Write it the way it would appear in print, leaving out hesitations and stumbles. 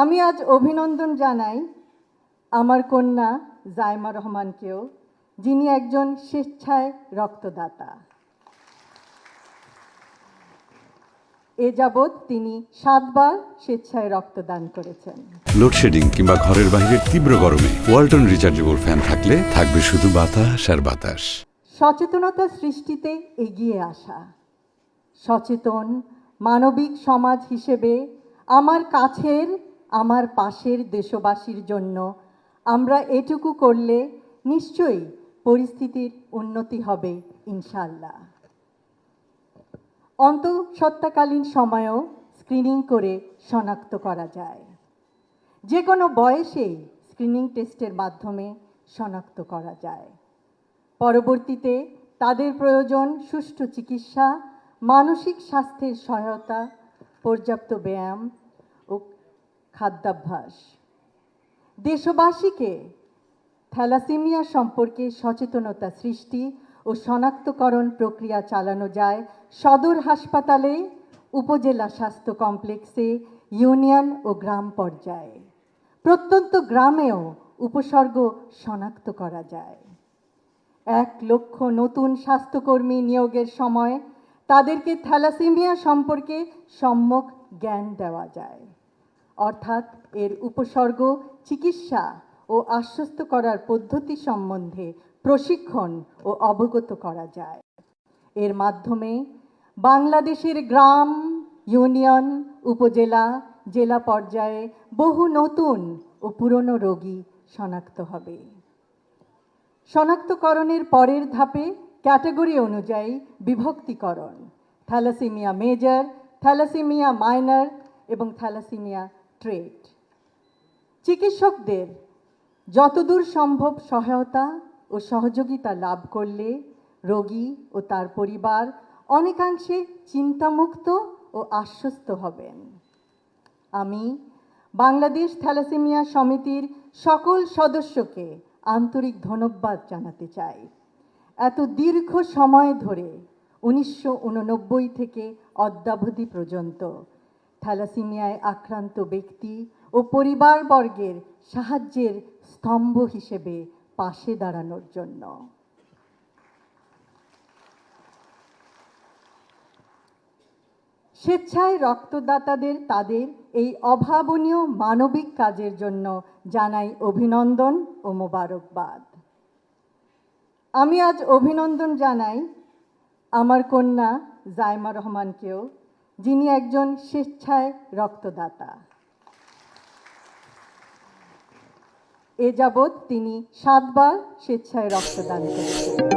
আমি আজ অভিনন্দন জানাই আমার কন্যা জাইমা রহমানকেও, যিনি একজন স্বেচ্ছায় রক্তদাতা। এ যাবৎ তিনি 7 বার স্বেচ্ছায় রক্তদান করেছেন। লোডশেডিং কিংবা ঘরের বাইরের তীব্র গরমে ওয়ালটন রিচার্জেবল ফ্যান থাকলে থাকবে শুধু বাতাস আর বাতাস। সচেতনতা সৃষ্টিতে এগিয়ে আসা, সচেতন মানবিক সমাজ হিসেবে আমার কাছের, আমার পাশের দেশবাসীর জন্য আমরা এটুকু করলে নিশ্চয়ই পরিস্থিতির উন্নতি হবে ইনশাআল্লাহ। অন্তঃসত্ত্বাকালীন সময়েও স্ক্রিনিং করে শনাক্ত করা যায়। যে কোনো বয়সেই স্ক্রিনিং টেস্টের মাধ্যমে শনাক্ত করা যায়। পরবর্তীতে তাদের প্রয়োজন সুষ্ঠু চিকিৎসা, মানসিক স্বাস্থ্যের সহায়তা, পর্যাপ্ত ব্যায়াম ও খাদ্যাভ্যাস। দেশবাসীকে থ্যালাসেমিয়া সম্পর্কে সচেতনতা সৃষ্টি ও শনাক্তকরণ প্রক্রিয়া চালানো যায় সদর হাসপাতালে, উপজেলা স্বাস্থ্য কমপ্লেক্সে, ইউনিয়ন ও গ্রাম পর্যায়ে। প্রত্যন্ত গ্রামেও উপসর্গ শনাক্ত করা যায়। 1 লক্ষ নতুন স্বাস্থ্যকর্মী নিয়োগের সময় তাদেরকে থ্যালাসেমিয়া সম্পর্কে সম্যক জ্ঞান দেওয়া যায়, অর্থাৎ এর উপসর্গ, চিকিৎসা ও আশ্বস্ত করার পদ্ধতি সম্বন্ধে প্রশিক্ষণ ও অবগত করা যায়। এর মাধ্যমে বাংলাদেশের গ্রাম, ইউনিয়ন, উপজেলা, জেলা পর্যায়ে বহু নতুন ও পুরনো রোগী শনাক্ত হবে। শনাক্তকরণের পরের ধাপে ক্যাটাগরি অনুযায়ী বিভক্তিকরণ: থ্যালাসেমিয়া মেজর, থ্যালাসেমিয়া মাইনর এবং থ্যালাসেমিয়া ট্রেট। চিকিৎসকদের যতদূর সম্ভব সহায়তা ও সহযোগিতা লাভ করলে রোগী ও তার পরিবার অনেকাংশে চিন্তামুক্ত ও আশ্বস্ত হবেন। আমি বাংলাদেশ থ্যালাসেমিয়া সমিতির সকল সদস্যকে আন্তরিক ধন্যবাদ জানাতে চাই। এত দীর্ঘ সময় ধরে 1989 থেকে অদ্যাবধি পর্যন্ত থ্যালাসেমিয়ায় আক্রান্ত ব্যক্তি ও পরিবারবর্গের সাহায্যের স্তম্ভ হিসেবে পাশে দাঁড়ানোর জন্য। স্বেচ্ছায় রক্তদাতাদের তাদের এই অভাবনীয় মানবিক কাজের জন্য জানাই অভিনন্দন ও মোবারকবাদ। আমি আজ অভিনন্দন জানাই আমার কন্যা জাইমা রহমানকেও, যিনি একজন স্বেচ্ছায় রক্তদাতা। এ যাবৎ তিনি 7 বার স্বেচ্ছায় রক্তদান করেছেন।